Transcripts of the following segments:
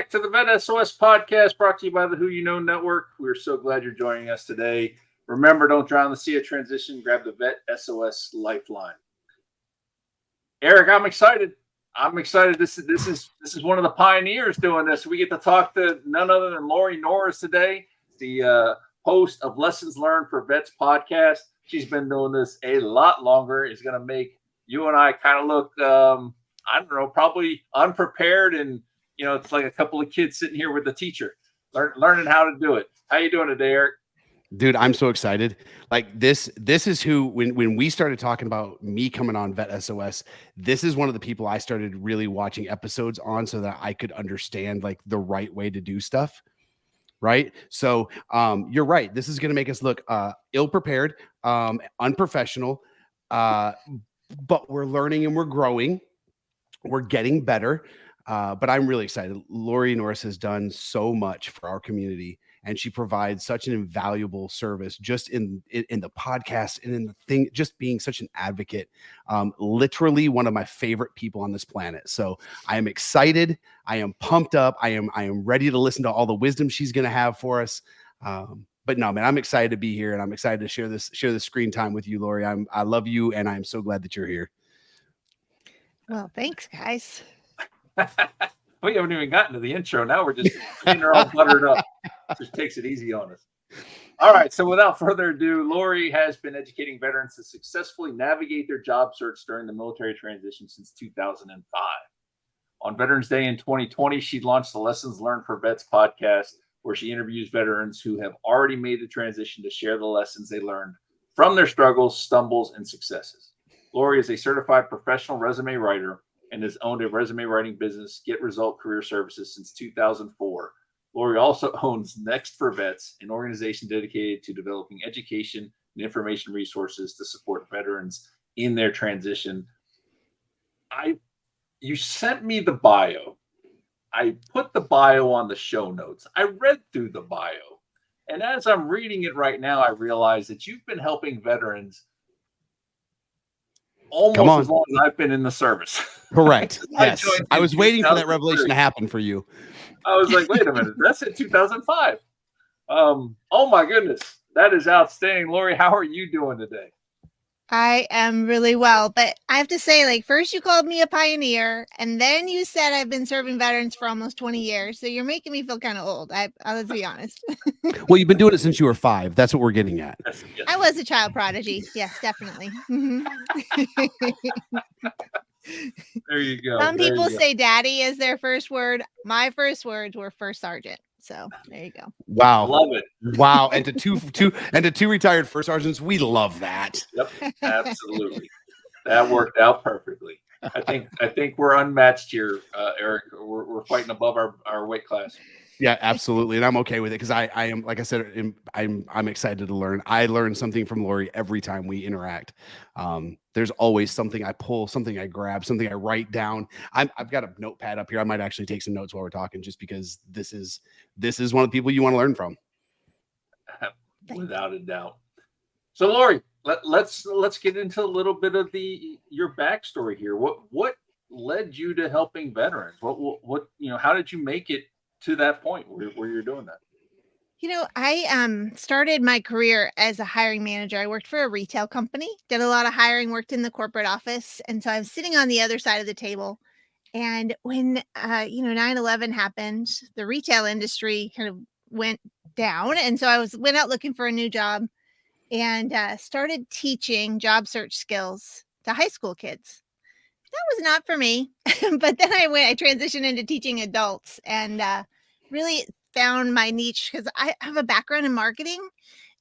back to the VET S.O.S podcast brought to you by the Who You Know Network. We're so glad you're joining us today. Remember, don't drown in the sea of transition. Grab the VET S.O.S Lifeline. Eric, I'm excited. This is one of the pioneers doing this. We get to talk to none other than Lori Norris today, the host of Lessons Learned for Vets podcast. She's been doing this a lot longer. It's going to make you and I kind of look, I don't know, probably unprepared. And, you know, it's like a couple of kids sitting here with the teacher learning how to do it. How you doing today, Eric? Dude, I'm so excited. Like this is who, when we started talking about me coming on VET S.O.S, this is one of the people I started really watching episodes on so that I could understand like the right way to do stuff. Right. So you're right. This is going to make us look ill-prepared, unprofessional, but we're learning and we're growing. We're getting better. But I'm really excited. Lori Norris has done so much for our community, and she provides such an invaluable service just in the podcast and in the thing, just being such an advocate. Literally one of my favorite people on this planet. So I am excited. I am pumped up. I am ready to listen to all the wisdom she's going to have for us. But no, man, I'm excited to be here, and I'm excited to share this screen time with you, Lori. I love you, and I'm so glad that you're here. Well, thanks, guys. We haven't even gotten to the intro. Now we're just getting her all buttered up. Just takes it easy on us. All right. So without further ado, Lori has been educating veterans to successfully navigate their job search during the military transition since 2005. On Veterans Day in 2020, she launched the Lessons Learned for Vets podcast, where she interviews veterans who have already made the transition to share the lessons they learned from their struggles, stumbles, and successes. Lori is a certified professional resume writer and has owned a resume writing business, Get Result Career Services, since 2004. Lori also owns Next for Vets, an organization dedicated to developing education and information resources to support veterans in their transition. You sent me the bio. I put the bio on the show notes. I read through the bio. And as I'm reading it right now, I realize that you've been helping veterans almost as long as I've been in the service. Correct. Yes. I was waiting for that revelation to happen for you. I was like, wait a minute. That's in 2005. Oh, my goodness. That is outstanding. Lori, how are you doing today? I am really well, but I have to say, like, first you called me a pioneer, and then you said I've been serving veterans for almost 20 years. So you're making me feel kind of old. Let's be honest. Well, you've been doing it since you were 5. That's what we're getting at. Yes. I was a child prodigy. Yes, definitely. There you go. Some people say daddy is their first word. My first words were first sergeant. So there you go. Wow. Love it. Wow. And to two retired first sergeants, we love that. Yep. Absolutely. That worked out perfectly. I think we're unmatched here, Eric. We're fighting above our weight class. Yeah, absolutely. And I'm okay with it because I am, like I said, I'm excited to learn. I learn something from Lori every time we interact. There's always something I pull, something I grab, something I write down. I've got a notepad up here. I might actually take some notes while we're talking, just because this is one of the people you want to learn from. Without a doubt. So Lori, let's get into a little bit of your backstory here. What led you to helping veterans? What how did you make it to that point where you're doing that? I started my career as a hiring manager. I worked for a retail company, did a lot of hiring, worked in the corporate office. And so I was sitting on the other side of the table. And when, 9/11 happened, the retail industry kind of went down. And so I went out looking for a new job and started teaching job search skills to high school kids. That was not for me. But then I transitioned into teaching adults and really found my niche because I have a background in marketing.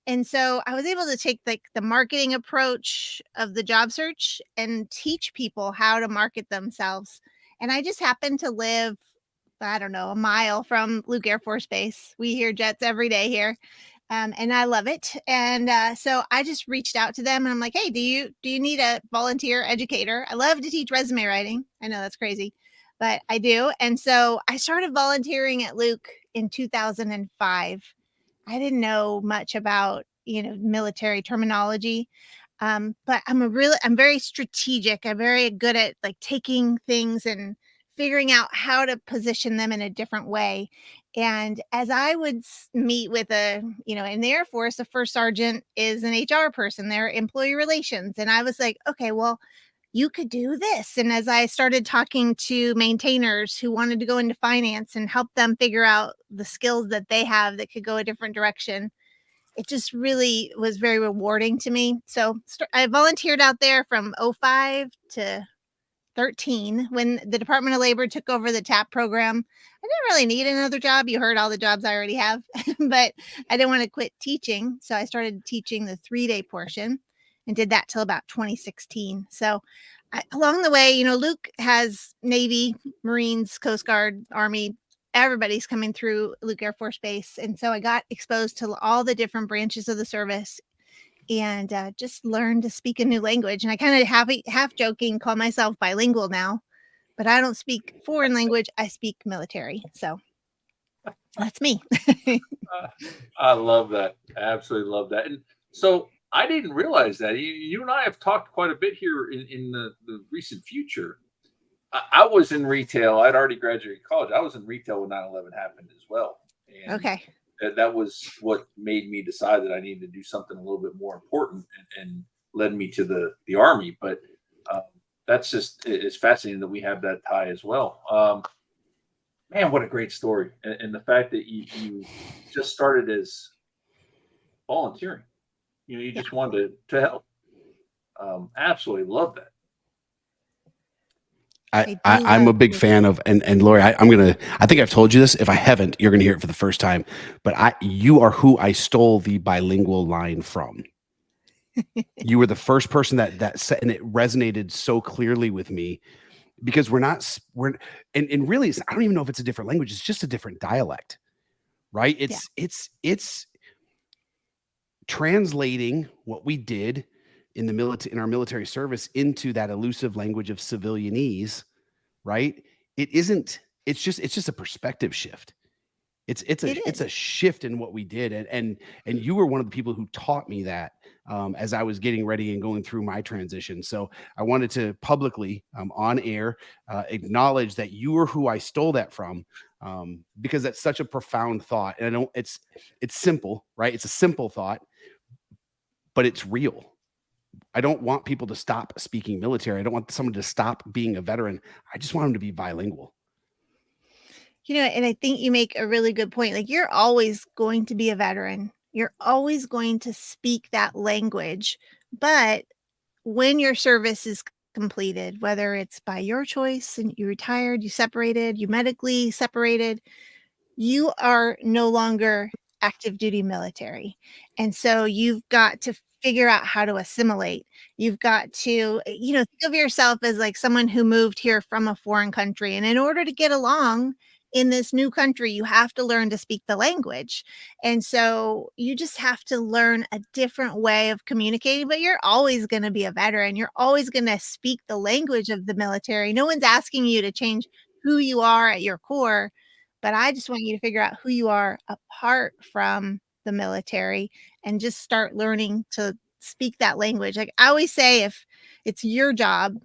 And so I was able to take like the marketing approach of the job search and teach people how to market themselves. And I just happened to live, I don't know, a mile from Luke Air Force Base. We hear jets every day here. And I love it. And so I just reached out to them and I'm like, hey, do you need a volunteer educator? I love to teach resume writing. I know that's crazy, but I do. And so I started volunteering at Luke in 2005. I didn't know much about, military terminology. But I'm very strategic. I'm very good at like taking things and figuring out how to position them in a different way. And as I would meet with in the Air Force, a first sergeant is an HR person, they're employee relations. And I was like, okay, well, you could do this. And as I started talking to maintainers who wanted to go into finance and help them figure out the skills that they have that could go a different direction, it just really was very rewarding to me. So I volunteered out there from '05 to 13 when the Department of Labor took over the TAP program. I didn't really need another job. You heard all the jobs I already have, but I didn't want to quit teaching. So I started teaching the 3-day portion and did that till about 2016. So along the way, Luke has Navy, Marines, Coast Guard, Army. Everybody's coming through Luke Air Force Base. And so I got exposed to all the different branches of the service and just learned to speak a new language. And I kind of half joking call myself bilingual now, but I don't speak foreign language. I speak military. So that's me. I love that. I absolutely love that. And so I didn't realize that. You and I have talked quite a bit here in the recent future. I was in retail. I'd already graduated college. I was in retail when 9/11 happened as well. And Okay. that was what made me decide that I needed to do something a little bit more important and led me to the Army. But that's just, it's fascinating that we have that tie as well. Man, what a great story. And the fact that you just started as volunteering, you just wanted to help. Absolutely love that. I'm a big fan of, and Lori, I think I've told you this. If I haven't, you're going to hear it for the first time, but you are who I stole the bilingual line from. You were the first person that said, and it resonated so clearly with me because and really, I don't even know if it's a different language. It's just a different dialect, right? It's translating what we did in our military service into that elusive language of civilianese, right? It's just a perspective shift. It's a shift in what we did. And you were one of the people who taught me that as I was getting ready and going through my transition. So I wanted to publicly on air acknowledge that you were who I stole that from, because that's such a profound thought. And I don't, it's simple, right? It's a simple thought, but it's real. I don't want people to stop speaking military. I don't want someone to stop being a veteran. I just want them to be bilingual. And I think you make a really good point. Like, you're always going to be a veteran. You're always going to speak that language. But when your service is completed, whether it's by your choice and you retired, you separated, you medically separated, you are no longer active duty military. And so you've got to figure out how to assimilate. You've got to, think of yourself as like someone who moved here from a foreign country. And in order to get along in this new country, you have to learn to speak the language. And so you just have to learn a different way of communicating, but you're always going to be a veteran. You're always going to speak the language of the military. No one's asking you to change who you are at your core, but I just want you to figure out who you are apart from the military and just start learning to speak that language. Like I always say, if it's your job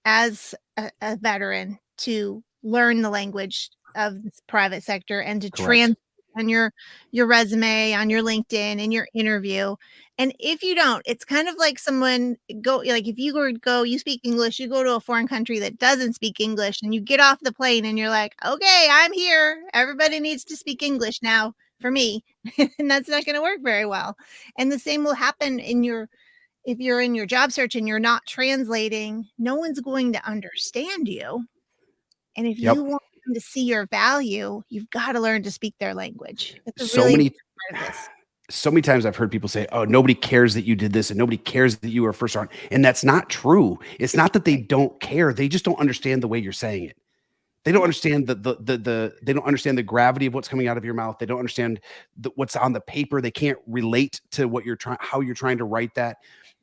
as a veteran to learn the language of the private sector and to translate on your resume, on your LinkedIn, in your interview. And if you don't, it's kind of like someone if you speak English, you go to a foreign country that doesn't speak English and you get off the plane and you're like, okay, I'm here. Everybody needs to speak English now for me. And that's not going to work very well. And the same will happen if you're in your job search and you're not translating, no one's going to understand you. And if you want them to see your value, you've got to learn to speak their language. That's a really important part of this. So many times I've heard people say, oh, nobody cares that you did this and nobody cares that you were first sergeant. And that's not true. It's not that they don't care. They just don't understand the way you're saying it. They don't understand they don't understand the gravity of what's coming out of your mouth. They don't understand what's on the paper. They can't relate to how you're trying to write that.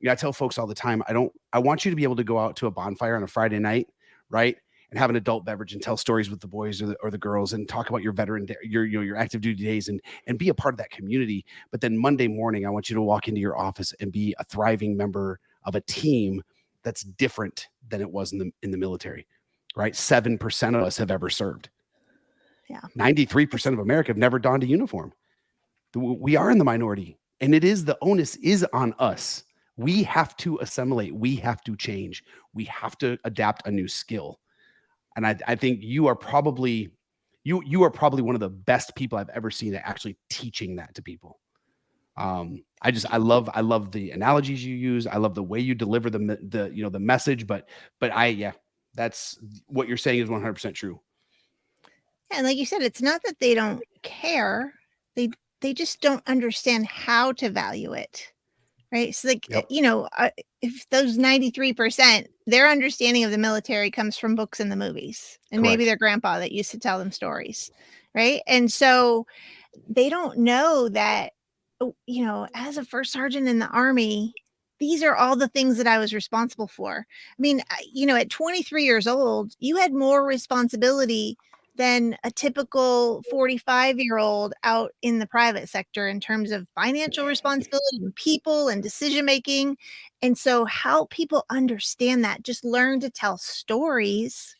I tell folks all the time, I want you to be able to go out to a bonfire on a Friday night, right? And have an adult beverage and tell stories with the boys or the girls and talk about your veteran, your active duty days and be a part of that community. But then Monday morning, I want you to walk into your office and be a thriving member of a team that's different than it was in the military. right? 7% of us have ever served. Yeah. 93% of America have never donned a uniform. We are in the minority, and the onus is on us. We have to assimilate. We have to change. We have to adapt a new skill. And I think you are probably one of the best people I've ever seen at actually teaching that to people. I love the analogies you use. I love the way you deliver the message, but that's what you're saying is 100% true. And like you said, it's not that they don't care. They just don't understand how to value it. Right. So like, Yep. if those 93%, their understanding of the military comes from books and the movies, and maybe Correct. their grandpa that used to tell them stories. Right. And so they don't know that, as a first sergeant in the Army, these are all the things that I was responsible for. I mean, at 23 years old, you had more responsibility than a typical 45-year-old out in the private sector in terms of financial responsibility and people and decision making. And so how people understand that, just learn to tell stories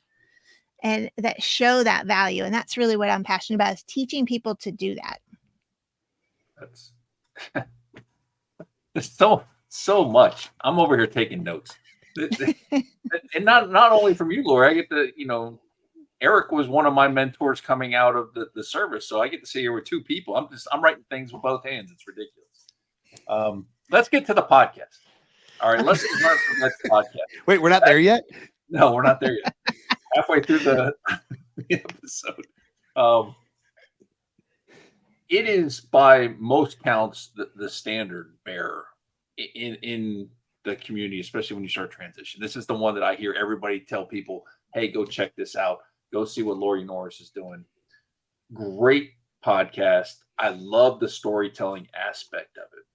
and that show that value. And that's really what I'm passionate about, is teaching people to do that. That's there's so much. I'm over here taking notes. And not only from you, Lori. I get to, Eric was one of my mentors coming out of the service. So I get to sit here with two people. I'm writing things with both hands. It's ridiculous. Let's get to the podcast. All right, let's learn from that podcast. Wait, we're not there yet? No, we're not there yet. Halfway through the episode. It is by most counts the standard bearer in the community, especially when you start transition. This is the one that I hear everybody tell people, hey, go check this out. Go see what Lori Norris is doing. Great podcast. I love the storytelling aspect of it.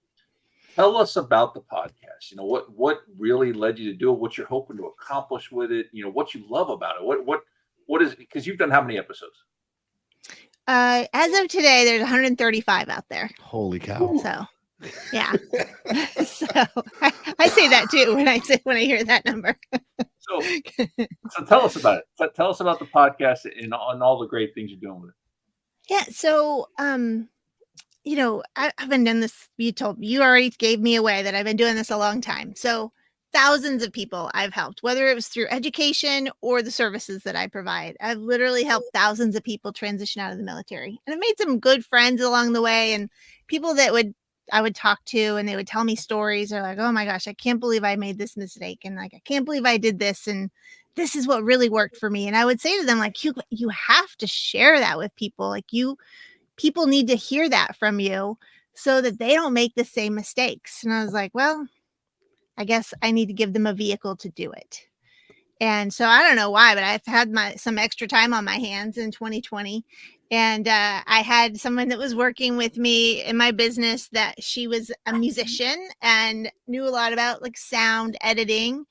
Tell us about the podcast. What really led you to do it, what you're hoping to accomplish with it, what you love about it. What is it? Because you've done how many episodes? As of today, there's 135 out there. Holy cow. So yeah. So I say that too when I hear that number. So tell us about it. Tell us about the podcast and all the great things you're doing with it. Yeah. So, I've been doing this. You already gave me away that I've been doing this a long time. So thousands of people I've helped, whether it was through education or the services that I provide. I've literally helped thousands of people transition out of the military, and I've made some good friends along the way, and people that I would talk to, and they would tell me stories. They're like, oh my gosh, I can't believe I made this mistake. And like, I can't believe I did this. And this is what really worked for me. And I would say to them, like, you have to share that with people. Like people need to hear that from you so that they don't make the same mistakes. And I was like, well, I guess I need to give them a vehicle to do it. And so I don't know why, but I've had some extra time on my hands in 2020. And I had someone that was working with me in my business that she was a musician and knew a lot about like sound editing.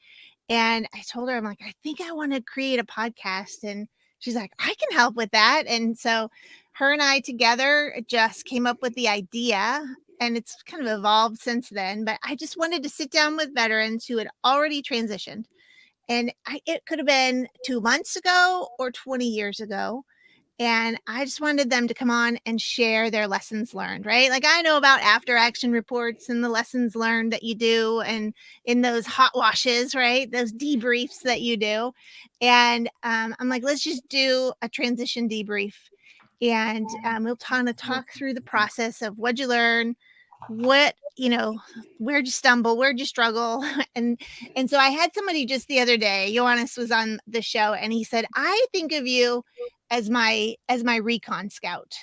And I told her, I'm like, I think I want to create a podcast. And she's like, I can help with that. And so her and I together just came up with the idea. And it's kind of evolved since then. But I just wanted to sit down with veterans who had already transitioned. And it could have been 2 months ago or 20 years ago. And I just wanted them to come on and share their lessons learned, right? Like, I know about after action reports and the lessons learned that you do, and in those hot washes, right? Those debriefs that you do. And I'm like, let's just do a transition debrief. And we'll kind of talk through the process of what'd you learn, where'd you stumble, where'd you struggle. And so I had somebody just the other day, Johannes was on the show, and he said, I think of you as my recon scout.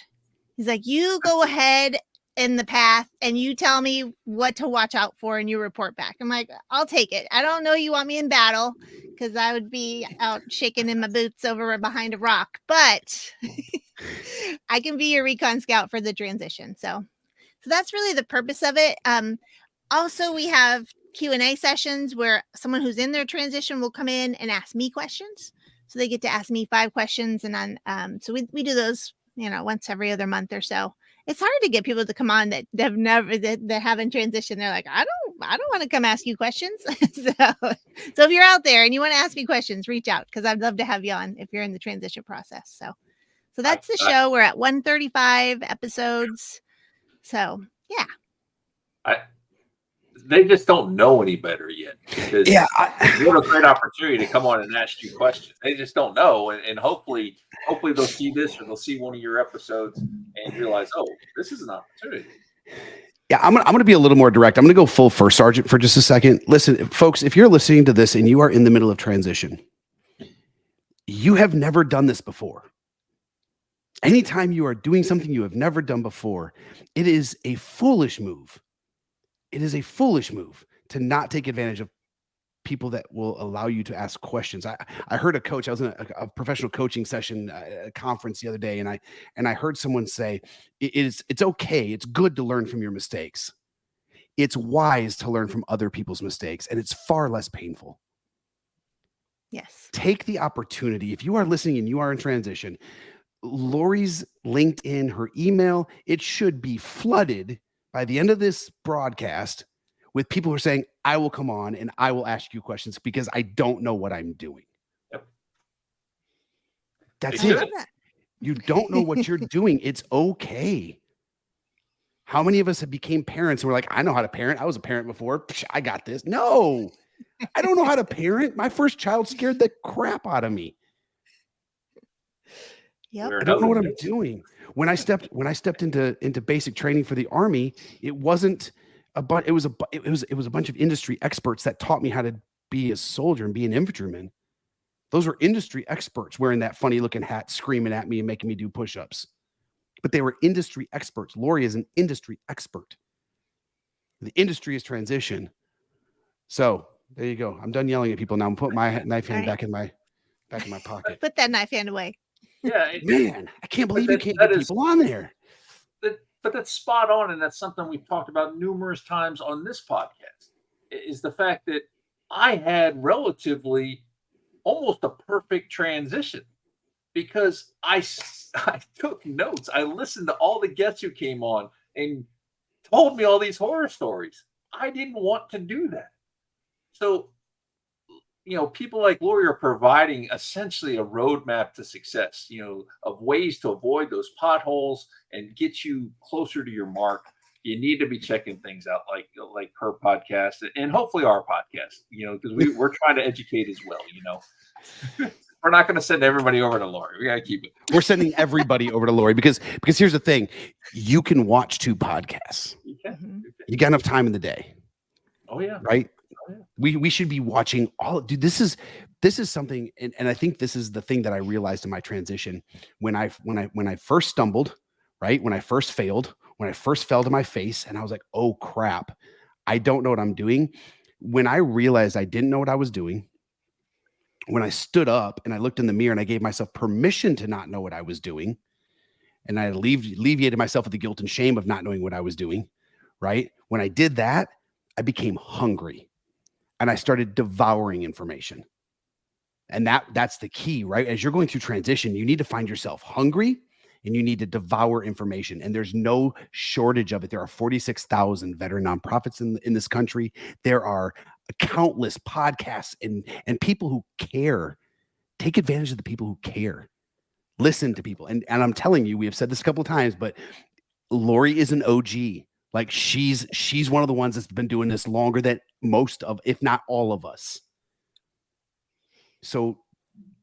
He's like, you go ahead in the path and you tell me what to watch out for and you report back. I'm like, I'll take it. I don't know you want me in battle, because I would be out shaking in my boots over behind a rock, but I can be your recon scout for the transition. So that's really the purpose of it. Also, we have Q&A sessions where someone who's in their transition will come in and ask me questions. So they get to ask me 5 questions. And then, so we do those, once every other month or so. It's hard to get people to come on that haven't transitioned. They're like, I I don't want to come ask you questions. So if you're out there and you want to ask me questions, reach out because I'd love to have you on if you're in the transition process. So that's the show. We're at 135 episodes. So yeah. They just don't know any better yet. Because what a great opportunity to come on and ask you questions. They just don't know, and hopefully they'll see this or they'll see one of your episodes and realize, oh, this is an opportunity. Yeah, I'm gonna be a little more direct. I'm gonna go full first sergeant for just a second. Listen, folks, if you're listening to this and you are in the middle of transition, you have never done this before. Anytime you are doing something you have never done before, it is a foolish move. It is a foolish move to not take advantage of people that will allow you to ask questions. I heard a coach. I was in a professional coaching session, a conference the other day, and I heard someone say, it's okay. It's good to learn from your mistakes. It's wise to learn from other people's mistakes, and it's far less painful. Yes. Take the opportunity. If you are listening and you are in transition, Lori's LinkedIn, her email, it should be flooded by the end of this broadcast with people who are saying, I will come on and I will ask you questions because I don't know what I'm doing. Yep. That's it. You don't know what you're doing. It's okay. How many of us have became parents and we're like, I know how to parent. I was a parent before. I got this. No, I don't know how to parent. My first child scared the crap out of me. Yep. I don't know what I'm doing. When I stepped into basic training for the Army, it wasn't it was a bunch of industry experts that taught me how to be a soldier and be an infantryman. Those were industry experts wearing that funny looking hat, screaming at me and making me do push-ups. But they were industry experts. Lori is an industry expert. The industry is transition. So there you go. I'm done yelling at people now. I'm putting my knife hand back in my pocket. Put that knife hand away. Yeah, man, I can't believe you can't get people on there. But that's spot on, and that's something we've talked about numerous times on this podcast, is the fact that I had relatively almost a perfect transition because I took notes. I listened to all the guests who came on and told me all these horror stories. I didn't want to do that. So, people like Lori are providing essentially a roadmap to success, of ways to avoid those potholes and get you closer to your mark. You need to be checking things out like her podcast and hopefully our podcast, because we're trying to educate as well, We're not going to send everybody over to Lori. We got to keep it. We're sending everybody over to Lori because here's the thing. You can watch 2 podcasts. You got enough time in the day. Oh, yeah. Right? We should be watching all. Dude, this is something, and I think this is the thing that I realized in my transition when I first stumbled, right? When I first failed, when I first fell to my face, and I was like, oh crap, I don't know what I'm doing. When I realized I didn't know what I was doing, when I stood up and I looked in the mirror and I gave myself permission to not know what I was doing, and I alleviated myself of the guilt and shame of not knowing what I was doing, right? When I did that, I became hungry. And I started devouring information. And that's the key, right? As you're going through transition, you need to find yourself hungry and you need to devour information. And there's no shortage of it. There are 46,000 veteran nonprofits in this country. There are countless podcasts and people who care. Take advantage of the people who care. Listen to people. And I'm telling you, we have said this a couple of times, but Lori is an OG. Like she's one of the ones that's been doing this longer than most of, if not all of us. So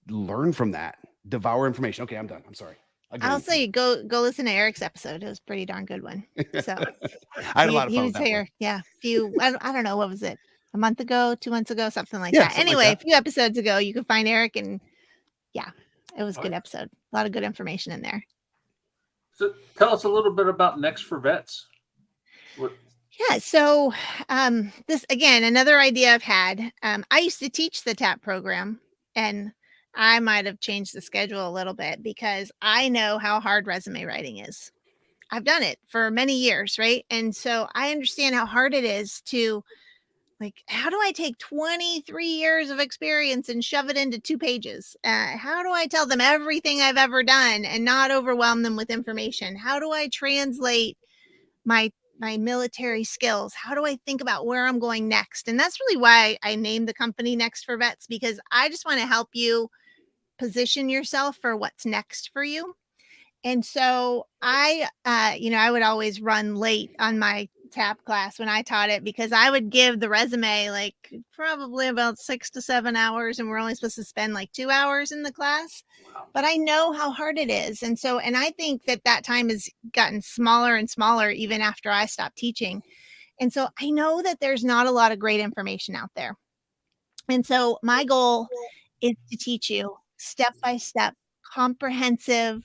learn from that. Devour information. Okay, I'm done. I'm sorry. I'll say go listen to Eric's episode. It was a pretty darn good one. So I had a lot of fun with that one. Yeah, I don't know, what was it? A month ago, 2 months ago, something like that. Anyway, a few episodes ago, you can find Eric, and yeah, it was a good episode. A lot of good information in there. So tell us a little bit about Next for Vets. Yeah, so this, again, another idea I've had. I used to teach the TAP program, and I might have changed the schedule a little bit because I know how hard resume writing is. I've done it for many years, right? And so I understand how hard it is to, like, how do I take 23 years of experience and shove it into 2 pages? How do I tell them everything I've ever done and not overwhelm them with information? How do I translate my my military skills? How do I think about where I'm going next? And that's really why I named the company Next for Vets, because I just want to help you position yourself for what's next for you. And so I would always run late on my TAP class when I taught it, because I would give the resume like probably about 6 to 7 hours, and we're only supposed to spend like 2 hours in the class. But I know how hard it is. And I think that time has gotten smaller and smaller even after I stopped teaching. And so I know that there's not a lot of great information out there. And so my goal is to teach you step by step, comprehensive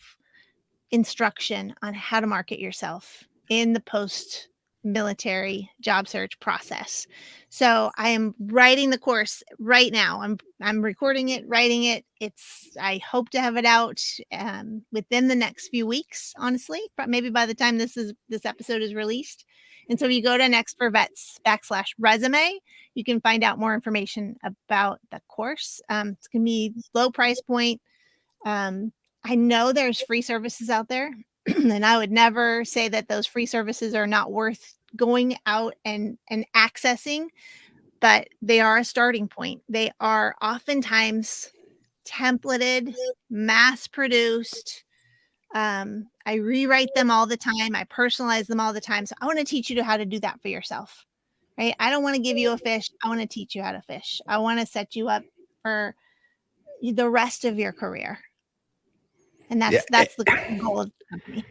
instruction on how to market yourself in the post military job search process. So I am writing the course right now. I'm recording it, writing it. I hope to have it out within the next few weeks, honestly, but maybe by the time this episode is released. And so if you go to Next for Vets /resume, you can find out more information about the course. It's gonna be low price point. I know there's free services out there, and I would never say that those free services are not worth going out and accessing, but they are a starting point. They are oftentimes templated, mass produced. I rewrite them all the time. I personalize them all the time. So I want to teach you how to do that for yourself, right? I don't want to give you a fish. I want to teach you how to fish. I want to set you up for the rest of your career. And that's the goal of the company.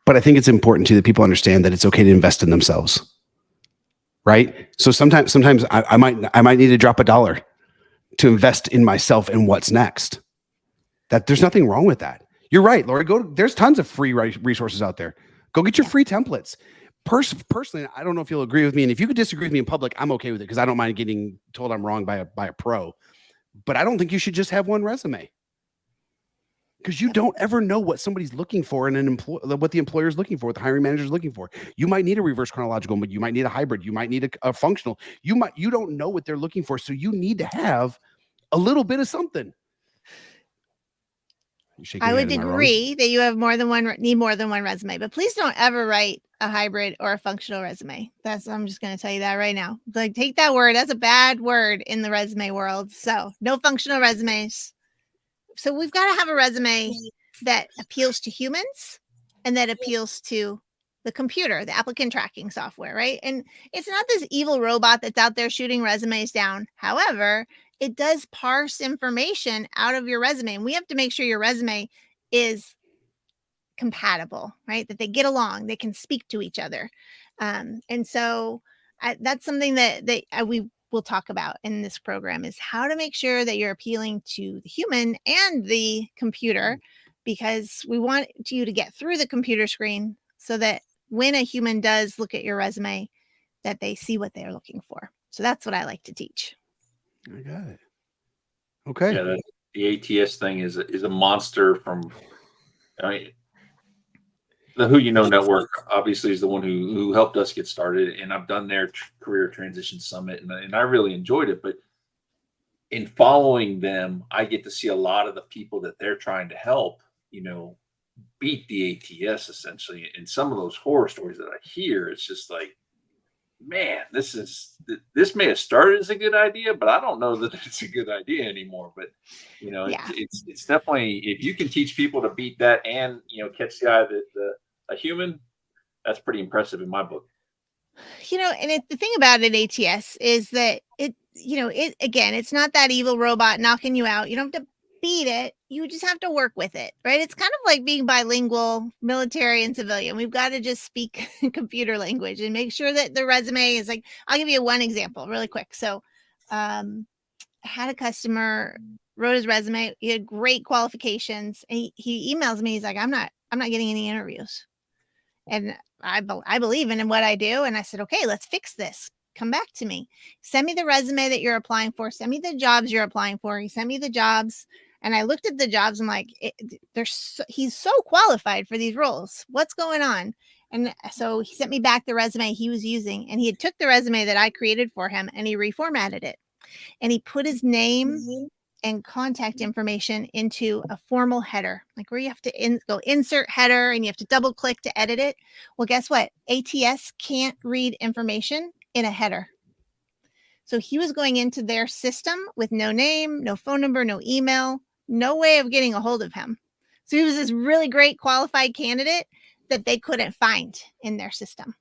But I think it's important too that people understand that it's okay to invest in themselves, right? So sometimes I might need to drop $1 to invest in myself and what's next. That there's nothing wrong with that. You're right, Lori. There's tons of free resources out there. Go get your free templates. Personally, I don't know if you'll agree with me, and if you could disagree with me in public, I'm okay with it, because I don't mind getting told I'm wrong by a pro. But I don't think you should just have one resume, because you don't ever know what somebody's looking for in what the employer is looking for, what the hiring manager is looking for. You might need a reverse chronological, but you might need a hybrid. You might need a functional. You don't know what they're looking for, so you need to have a little bit of something. I would agree that you have need more than one resume, but please don't ever write a hybrid or a functional resume. I'm just going to tell you that right now. Like, take that word. That's a bad word in the resume world. So no functional resumes. So we've got to have a resume that appeals to humans and that appeals to the computer, the applicant tracking software, right? And it's not this evil robot that's out there shooting resumes down. However, it does parse information out of your resume, and we have to make sure your resume is compatible, right? That they get along, they can speak to each other. And so that's something that we will talk about in this program, is how to make sure that you're appealing to the human and the computer, because we want you to get through the computer screen so that when a human does look at your resume, that they see what they're looking for. So that's what I like to teach. I got it. Okay. Yeah, the ATS thing is a monster. The Who You Know Network obviously is the one who helped us get started, and I've done their career transition summit, and I really enjoyed it. But in following them, I get to see a lot of the people that they're trying to help, beat the ATS essentially. And some of those horror stories that I hear, it's just like, man, this may have started as a good idea, but I don't know that it's a good idea anymore. But it's definitely, if you can teach people to beat that and catch the eye of a human, that's pretty impressive in my book. And the thing about an ATS is that it's not that evil robot knocking you out. You don't have to beat it. You just have to work with it, right? It's kind of like being bilingual, military and civilian. We've got to just speak computer language and make sure that the resume is like, I'll give you one example really quick. So I had a customer, wrote his resume. He had great qualifications. And he emails me. He's like, I'm not getting any interviews. And I believe in what I do. And I said, okay, let's fix this. Come back to me. Send me the resume that you're applying for. Send me the jobs you're applying for. He sent me the jobs. And I looked at the jobs. I'm like, he's so qualified for these roles. What's going on? And so he sent me back the resume he was using. And he had took the resume that I created for him and he reformatted it. And he put his name and contact information into a formal header, like where you have to go insert header and you have to double click to edit it. Well, guess what? ATS can't read information in a header. So he was going into their system with no name, no phone number, no email, no way of getting a hold of him. So he was this really great qualified candidate that they couldn't find in their system.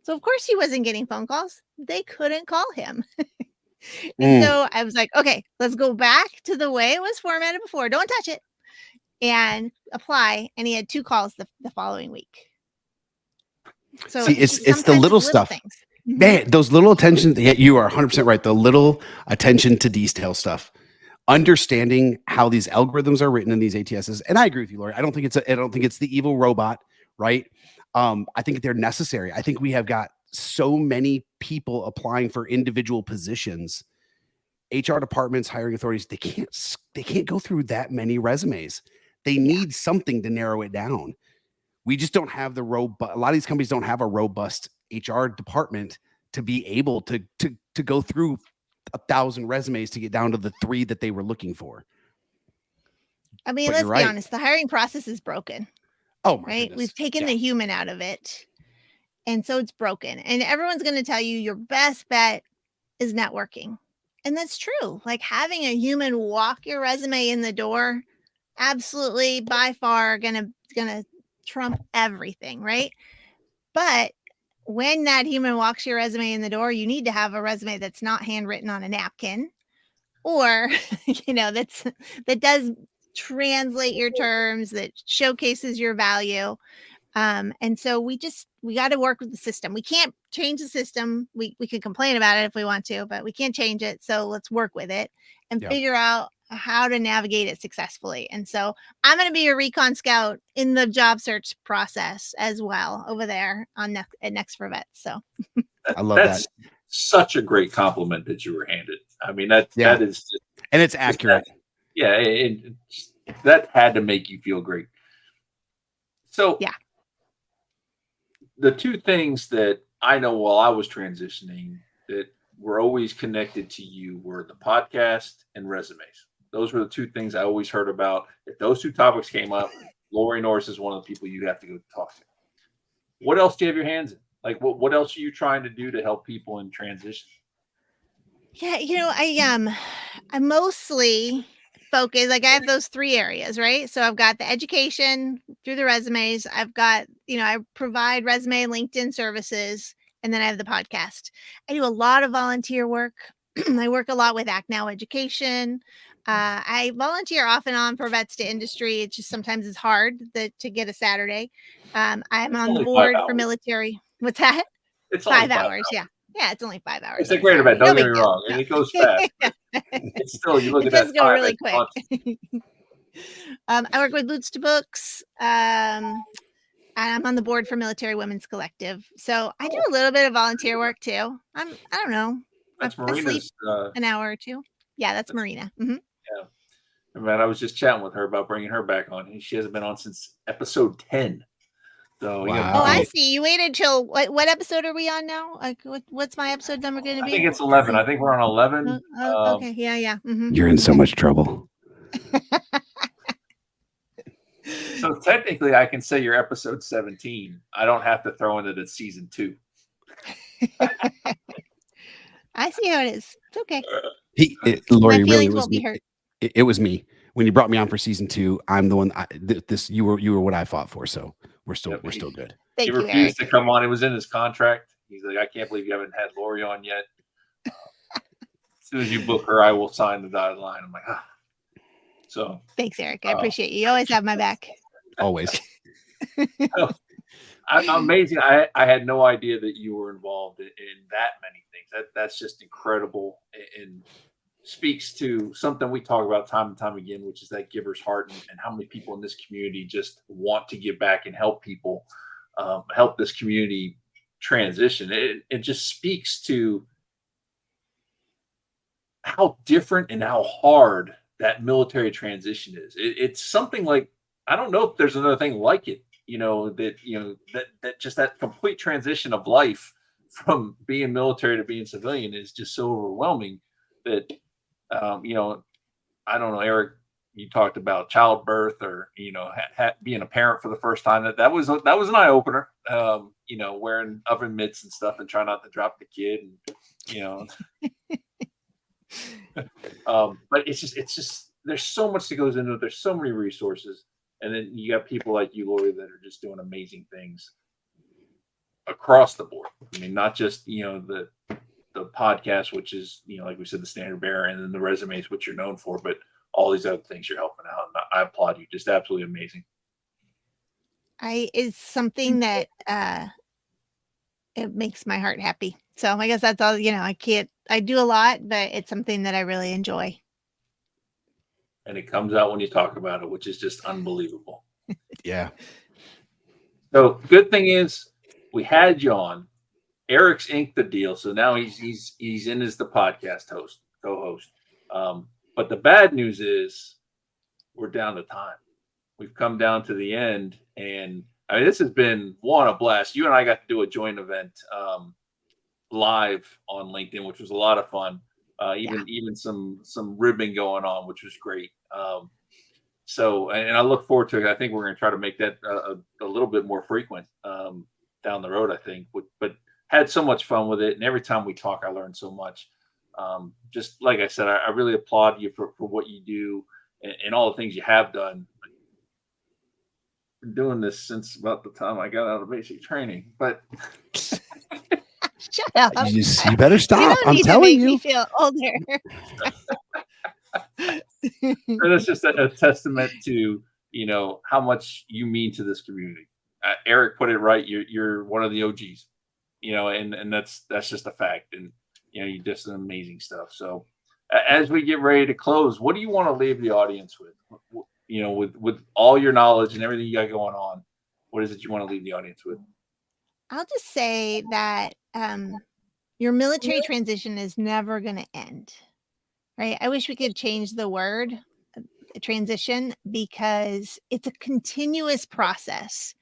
So of course he wasn't getting phone calls. They couldn't call him. And so I was like, okay, let's go back to the way it was formatted before. Don't touch it. And apply. And he had 2 calls the following week. So see, it's the little stuff. Things. Man, those little attention, you are 100% right. The little attention to detail stuff, understanding how these algorithms are written in these ATSs. And I agree with you, Lori. I don't think it's the evil robot, right? I think they're necessary. I think we have got so many people applying for individual positions. HR departments, hiring authorities, they can't go through that many resumes. They need something to narrow it down. We just don't have a lot of these companies don't have a robust HR department to be able to go through 1,000 resumes to get down to the 3 that they were looking for. I mean, let's be honest. The hiring process is broken. Oh my right. goodness. We've taken the human out of it. And so it's broken. And everyone's going to tell you your best bet is networking. And that's true. Like having a human walk your resume in the door, absolutely by far gonna trump everything, right? But when that human walks your resume in the door, you need to have a resume that's not handwritten on a napkin, or that does translate your terms, that showcases your value. And so we got to work with the system. We can't change the system. We can complain about it if we want to, but we can't change it. So let's work with it and figure out how to navigate it successfully. And so I'm going to be a recon scout in the job search process as well over there at Next for Vets. So I love that. Such a great compliment that you were handed. I mean, that is just, and it's accurate. That had to make you feel great. So the 2 things that I know while I was transitioning that were always connected to you were the podcast and resumes. Those were the 2 things I always heard about. If those 2 topics came up, Lori Norris is one of the people you have to go talk to. What else do you have your hands in? Like, what else are you trying to do to help people in transition? Yeah, I mostly focus, like I have those 3 areas, right? So I've got the education through the resumes. I've got, I provide resume and LinkedIn services, and then I have the podcast. I do a lot of volunteer work. I work a lot with Act Now Education. I volunteer off and on for Vets to Industry. It just sometimes it's hard to get a Saturday. I'm on the board for military. What's that? It's 5 hours. Yeah. Yeah, it's only 5 hours. It's a great event. Don't get me wrong. And it goes fast. It's still, you look at that. It does go really quick. I work with Boots to Books. And I'm on the board for Military Women's Collective. So I do a little bit of volunteer work too. I don't know. That's Marina's. An hour or 2. Yeah, that's Marina. Mm-hmm. Yeah. Man, I was just chatting with her about bringing her back on. She hasn't been on since episode 10. So, wow. Oh, I see. You waited till what episode are we on now? Like, what's my episode number going to be? I think it's 11. I think we're on 11. Okay. Yeah. Mm-hmm. You're in so much trouble. So technically, I can say you're episode 17. I don't have to throw in that it's season 2. I see how it is. It's okay. Lori, really was me. It was me when you brought me on for season 2. I'm the one. You were what I fought for. So we're still good. Thank you, refused to come on. It was in his contract. He's like, I can't believe you haven't had Lori on yet. As soon as you book her, I will sign the dotted line. I'm like, So thanks, Eric. I appreciate you. You always have my back. Always. Amazing. I had no idea that you were involved in that many things. That's just incredible and speaks to something we talk about time and time again, which is that giver's heart and how many people in this community just want to give back and help people, help this community transition. It just speaks to how different and how hard that military transition is. It's something like, I don't know if there's another thing like it, that just that complete transition of life from being military to being civilian is just so overwhelming that, I don't know, Eric, you talked about childbirth or, being a parent for the first time. That was an eye opener. Wearing oven mitts and stuff and trying not to drop the kid and, but it's just, there's so much that goes into it. There's so many resources. And then you got people like you, Lori, that are just doing amazing things across the board. I mean, not just, the podcast, which is, like we said, the standard bearer, and then the resumes, which you're known for, but all these other things you're helping out. And I applaud you. Just absolutely amazing. Is something that it makes my heart happy. So I guess that's all, I do a lot, but it's something that I really enjoy. And it comes out when you talk about it, which is just unbelievable. Yeah. So good thing is we had you on. Eric's inked the deal, so now he's in as the podcast co-host. But the bad news is we're down to time. We've come down to the end, and I mean, this has been a blast. You and I got to do a joint event live on LinkedIn, which was a lot of fun. Even some ribbing going on, which was great. So I look forward to it. I think we're going to try to make that a little bit more frequent down the road, I think. But had so much fun with it. And every time we talk, I learn so much. Just like I said, I really applaud you for what you do and all the things you have done. Been doing this since about the time I got out of basic training, but shut up. You better stop. I'm telling you. Me feel older. So that's just a testament to, how much you mean to this community. Eric put it right. You're one of the OGs, and that's just a fact. And, you just an amazing stuff. So as we get ready to close, what do you want to leave the audience with? With all your knowledge and everything you got going on, what is it you want to leave the audience with? I'll just say that your military transition is never going to end, right? I wish we could change the word transition because it's a continuous process.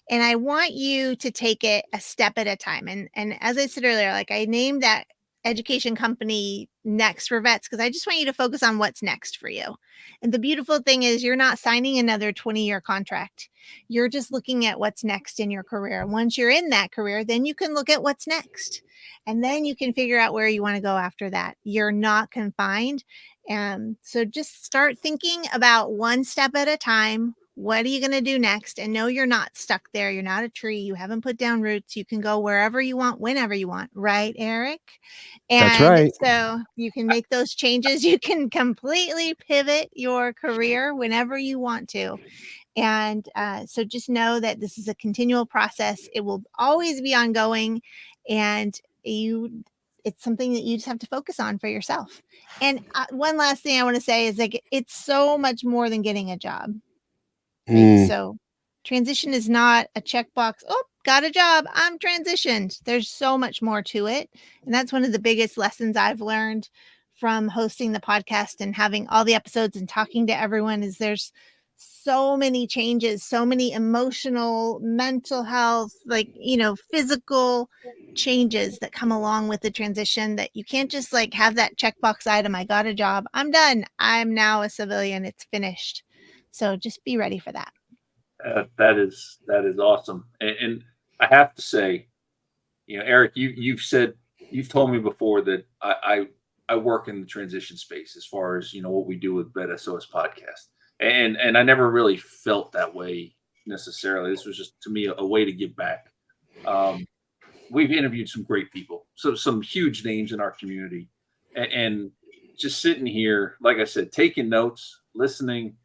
And I want you to take it a step at a time. And as I said earlier, like I named that education company next for vets because I just want you to focus on what's next for you. And the beautiful thing is you're not signing another 20-year contract. You're just looking at what's next in your career. And once you're in that career, then you can look at what's next. And then you can figure out where you want to go after that. You're not confined. So just start thinking about one step at a time. What are you going to do next? And no, you're not stuck there. You're not a tree. You haven't put down roots. You can go wherever you want, whenever you want. Right, Eric? And that's right. So you can make those changes. You can completely pivot your career whenever you want to. And so just know that this is a continual process. It will always be ongoing. And it's something that you just have to focus on for yourself. And one last thing I want to say is like, it's so much more than getting a job. Right? So transition is not a checkbox. Oh, got a job. I'm transitioned. There's so much more to it. And that's one of the biggest lessons I've learned from hosting the podcast and having all the episodes and talking to everyone is there's so many changes, so many emotional, mental health, physical changes that come along with the transition that you can't just like have that checkbox item. I got a job. I'm done. I'm now a civilian. It's finished. So just be ready for that. That is awesome. And I have to say, Eric, you've told me before that I work in the transition space as far as, what we do with VET S.O.S podcast. And I never really felt that way necessarily. This was just to me a way to give back. We've interviewed some great people, so some huge names in our community, and just sitting here, like I said, taking notes, listening.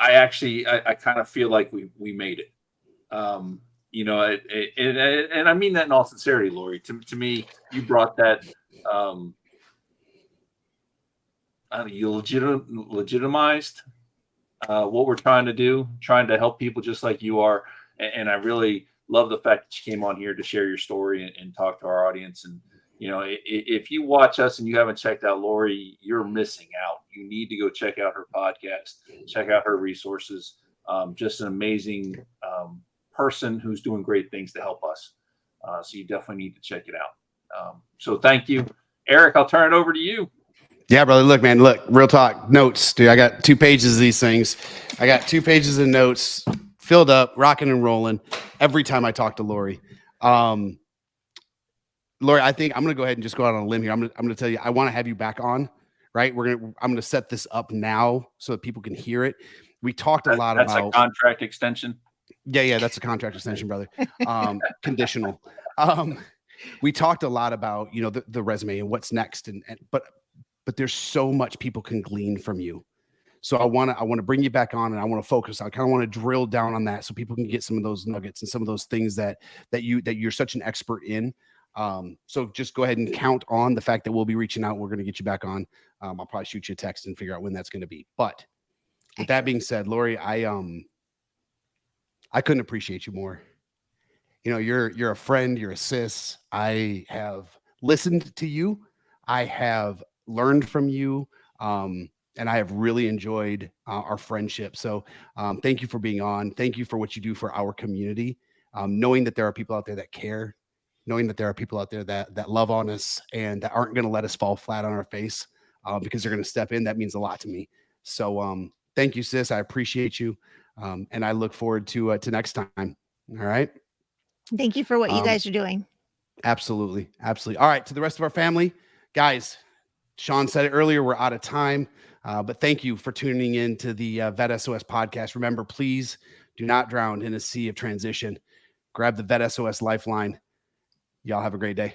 I kind of feel like we made it. And I mean that in all sincerity, Lori. To me, you brought that. You legitimized what we're trying to do, trying to help people just like you are. And I really love the fact that you came on here to share your story and talk to our audience. And, if you watch us and you haven't checked out Lori, you're missing out. You need to go check out her podcast, check out her resources. Just an amazing person who's doing great things to help us. So you definitely need to check it out. So thank you, Eric. I'll turn it over to you. Yeah, brother. Look, man. Look, real talk. Notes, dude. I got 2 pages of these things. I got 2 pages of notes filled up, rocking and rolling every time I talk to Lori. Lori, I think I'm going to go ahead and just go out on a limb here. I'm going to tell you, I want to have you back on, right? I'm going to set this up now so that people can hear it. We talked a lot that's about a contract extension. Yeah, that's a contract extension, brother. Conditional. We talked a lot about, the resume and what's next, but there's so much people can glean from you. So I want to bring you back on, and I want to focus. I kind of want to drill down on that so people can get some of those nuggets and some of those things that you're such an expert in. So just go ahead and count on the fact that we'll be reaching out. We're going to get you back on. I'll probably shoot you a text and figure out when that's going to be. But with that being said, Lori, I couldn't appreciate you more. You're a friend, you're a sis. I have listened to you. I have learned from you. And I have really enjoyed our friendship. So thank you for being on. Thank you for what you do for our community. Knowing that there are people out there that care, knowing that there are people out there that love on us and that aren't going to let us fall flat on our face because they're going to step in. That means a lot to me. So thank you, sis. I appreciate you. And I look forward to next time. All right. Thank you for what you guys are doing. Absolutely. Absolutely. All right. To the rest of our family, guys, Shawn said it earlier, we're out of time. But thank you for tuning in to the VET S.O.S podcast. Remember, please do not drown in a sea of transition. Grab the VET S.O.S lifeline. Y'all have a great day.